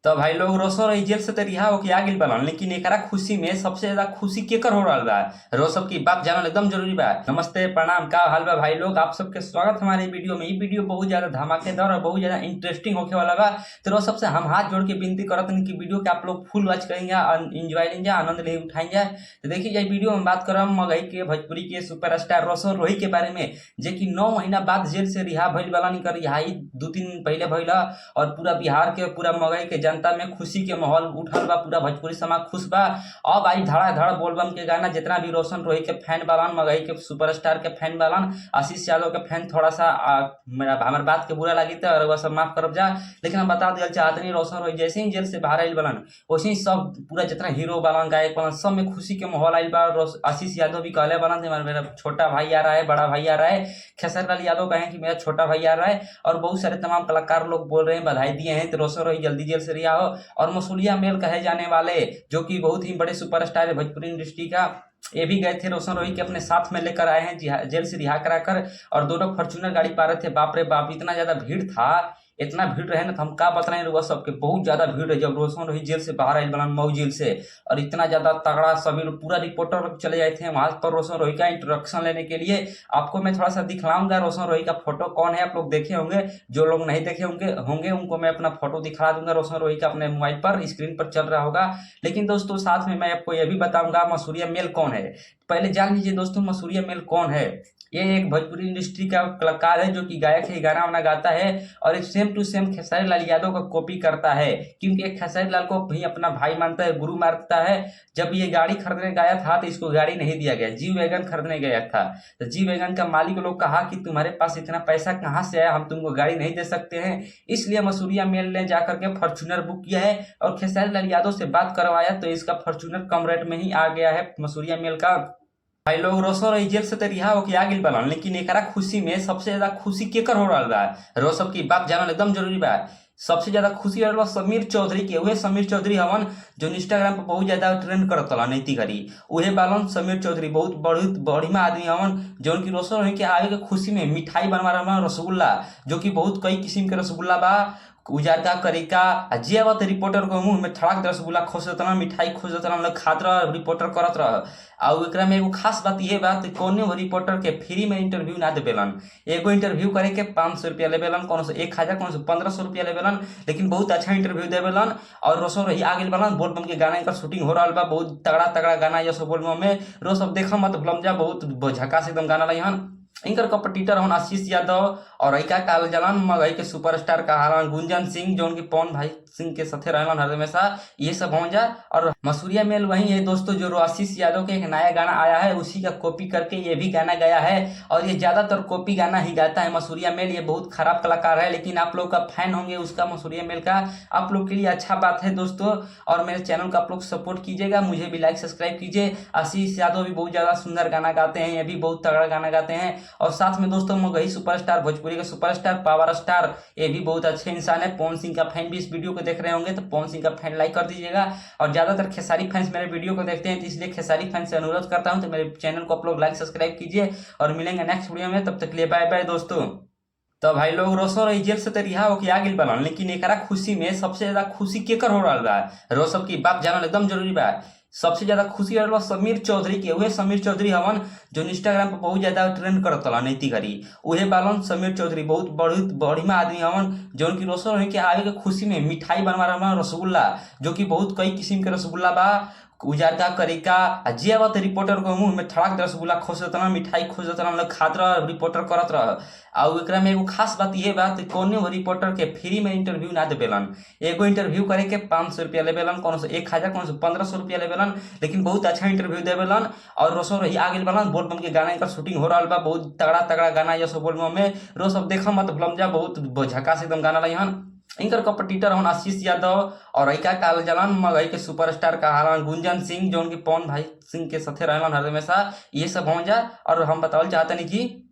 तो भाई लोग रोसो रही जेल से तो रिहा होके आ गेल बालन, लेकिन एकरा खुशी में सबसे ज्यादा खुशी केकर हो रहा बा। रो सब की बात जानल एकदम जरूरी बा। नमस्ते प्रणाम, का हाल बा भाई लोग, आप सबके स्वागत हमारे वीडियो में। ये वीडियो बहुत ज्यादा धमाकेदार और बहुत ज्यादा इंटरेस्टिंग होने वाला बा। तो रो सबसे हम हाथ जोड़ के विनती करत हन कि वीडियो के आप लोग फुल वॉच करेंगे, इंजॉय लेंगे, आनंद ले उठाएंगे। तो देखिए ये वीडियो में बात करम मगही के भोजपुरी के सुपरस्टार रोशन रोही के बारे में, जे कि 9 महीना बाद जेल से रिहा भइल बालन। कर रिहाई 2-3 दिन पहले भइल और पूरा बिहार के पूरा मगही के जनता में खुशी के माहौल उठल बा। पूरा भोजपुरी समाज खुश बा। अब आई धड़ाधड़ बोलबम के गाना, जितना भी रोशन रोही के फैन बालन, मगही के सुपरस्टार के फैन बालन, आशीष यादव के फैन, थोड़ा सा हमारे बात के बुरा लगी और वह सब माफ करब जा। लेकिन हम बता दिया चाहते नहीं, रोशन रोही जैसे ही जेल से बाहर आयल बालन वैसे ही सब पूरा जितना हीरो बालन, गायक बालन, सब में खुशी के माहौल आयल बा। आशीष यादव भी कहले बालन मेरा छोटा भाई आ रहा है, बड़ा भाई आ रहा है। खेसारी लाल यादव कहे कि मेरा छोटा भाई आ रहा है। और बहुत सारे तमाम कलाकार लोग बोल रहे हैं, बधाई दिए हैं। तो रोशन रोही जल्दी जेल से रिहा हो। और मसूलिया मेल कहे जाने वाले, जो कि बहुत ही बड़े सुपरस्टार है भोजपुरी इंडस्ट्री का, ये भी गए थे रोशन रोही के अपने साथ में लेकर आए हैं जेल से रिहा कराकर। और दोनों फॉर्च्यूनर गाड़ी पा रहे थे। बाप रे बाप, इतना ज्यादा भीड़ था, इतना भीड़ रहे ना, तो हम का बता रहे हैं सबके, बहुत ज्यादा भीड़ है। जब रोशन रोही जेल से बाहर आए बलन मऊ जेल से, और इतना ज्यादा तगड़ा सभी लोग, पूरा रिपोर्टर लोग चले जाए थे वहां पर रोशन रोही का इंट्रोडक्शन लेने के लिए। आपको मैं थोड़ा सा दिखलाऊंगा रोशन रोही का फोटो कौन है, आप लोग देखे होंगे। जो लोग नहीं देखे होंगे होंगे उनको मैं अपना फोटो दिखा दूंगा रोशन रोही का, अपने मोबाइल पर स्क्रीन पर चल रहा होगा। लेकिन दोस्तों साथ में मैं आपको यह भी बताऊंगा मसूरिया मेल कौन है। पहले जान लीजिए दोस्तों मसूरिया मेल कौन है। ये एक भोजपुरी इंडस्ट्री का कलाकार है, जो कि गायक है, गाना वाना गाता है। और एक same to same Khesari Lal Yadav का कॉपी करता है, क्योंकि एक खेसारी लाल को भी अपना भाई मानता है, गुरु मानता है। जब ये गाड़ी खरीदने गया था तो इसको गाड़ी नहीं दिया गया, जी वैगन खरीदने गया था। तो जी वैगन का मालिक लोग कहा कि तुम्हारे पास इतना पैसा कहाँ से आया, हम तुमको गाड़ी नहीं दे सकते हैं। इसलिए मसूरिया मेल ने जाकर के फॉर्च्यूनर बुक किया है और खेसारी लाल यादव से बात करवाया, तो इसका फॉर्च्यूनर कम रेट में ही आ गया है मसूरिया मेल का। भाई लोग रोशन रोही जेल से तो रिहा होके आ गेल बालन, लेकिन एकरा खुशी में सबसे ज्यादा खुशी केकर हो रहा बा। रो सब की बात जानल एकदम जरूरी बा। सबसे ज्यादा खुशी हो रहा समीर चौधरी के। उहे समीर चौधरी हवन जो इंस्टाग्राम पर बहुत ज्यादा ट्रेंड करत नैति करी। उहे बालन समीर चौधरी, बहुत बढ़िया आदमी हवन, जो उनकी रोशन रोही के आवे के खुशी में मिठाई बनवा रहा रसगुल्ला, जो कि बहुत कई किस्म के रसगुल्ला बा। उजार का करिका जे बात रिपोर्टर को मुंह में थड़ाक रसगुल्ला खोस देता, मिठाई खोस देता, खात रह, रिपोर्टर करत रह। और एकरा में एगो खास बात ये बात, कौन रिपोर्टर के फ्री में इंटरव्यू ना देवेलन। एगो इंटरव्यू करे के 500 रुपया लेवेलन, कौन से 1000, कौन से 1500 रुपया लेवेलन, लेकिन बहुत अच्छा इंटरव्यू देवेलन। और रोशन रोही आ गेल बालन, बोलबम के गाना का शूटिंग हो रहा बा, बहुत तगड़ा तगड़ा गाना ये सब बोलबम में। रो सब देखा मत भूलम जा, बहुत झकास एकदम गाना रही हन। इनकर कॉम्पिटिटर हन आशीष यादव और ऐका काल जलन मगही के सुपरस्टार कहालन गुंजन सिंह, जो उनके पवन भाई सिंह के साथे रहलन हर हमेशा। ये सब हो जा। और मसूरिया मेल वही है दोस्तों, जो आशीष यादव के एक नया गाना आया है उसी का कॉपी करके ये भी गाना गया है। और ये ज्यादातर कॉपी गाना ही गाता है मसूरिया मेल। ये बहुत खराब कलाकार है, लेकिन आप लोग का फैन होंगे उसका मसूरिया मेल का, आप लोग के लिए अच्छा बात है दोस्तों। और मेरे चैनल का आप लोग सपोर्ट कीजिएगा, मुझे भी लाइक सब्सक्राइब कीजिए। आशीष यादव भी बहुत ज्यादा सुंदर गाना गाते हैं, ये भी बहुत तगड़ा गाना गाते हैं। और साथ में दोस्तों मगही सुपरस्टार, भोजपुरी के सुपरस्टार, पावर स्टार, ये भी बहुत अच्छे इंसान है। पवन सिंह का फैन भी इस वीडियो को देख रहे होंगे तो पवन सिंह का फैन लाइक कर दीजिएगा। और ज्यादातर खेसारी फैंस मेरे वीडियो को देखते हैं, तो इसलिए खेसारी फैंस से अनुरोध करता हूं तो मेरे चैनल को आप लोग लाइक सब्सक्राइब कीजिए। और मिलेंगे नेक्स्ट वीडियो में, तब तक के लिए बाय बाय दोस्तों। तो भाई लोग रोशन रोही जेल से तो रिहा होके आ गेल बालन, लेकिन एकरा खुशी में सबसे ज्यादा खुशी केकर हो रहा बा। रो सब की बात जानल एकदम जरूरी बा। सबसे ज्यादा खुशी हो रहा समीर चौधरी के। उहे समीर चौधरी हवन जो इंस्टाग्राम पर बहुत ज्यादा ट्रेंड करत नैति करी। उहे बालन समीर चौधरी, बहुत बढ़िया आदमी हवन, जो उनकी रोशन रोही के आवे के खुशी में मिठाई बनवा रहा रसगुल्ला, जो कि बहुत कई किस्म के रसगुल्ला बा। उजार का करिका जे बात रिपोर्टर को मुंह में थड़ाक रसगुल्ला खोस देता, मिठाई खोस देता, खात रह, रिपोर्टर करत रह। और एकरा में एगो खास बात ये बात, कौन रिपोर्टर के फ्री में इंटरव्यू ना देवेलन। एगो इंटरव्यू करे के 500 रुपया लेवेलन, कौन से 1000, कौन से 1500 रुपया लेवेलन, लेकिन बहुत अच्छा इंटरव्यू देवेलन। और रोशन रोही आ गेल बालन, बोलबम के गाना का शूटिंग हो रहा बा, बहुत तगड़ा तगड़ा गाना ये सब बोलबम में। रो सब देखा मत भूलम जा, बहुत झकास एकदम गाना रही हन। इनकर कॉम्पिटिटर हन आशीष यादव और ऐका काल जलन मगही के सुपरस्टार कहालन गुंजन सिंह, जो उनके पवन भाई सिंह के साथे रहलन हर हमेशा। ये सब हो जा। और हम बतावल चाहते नहीं कि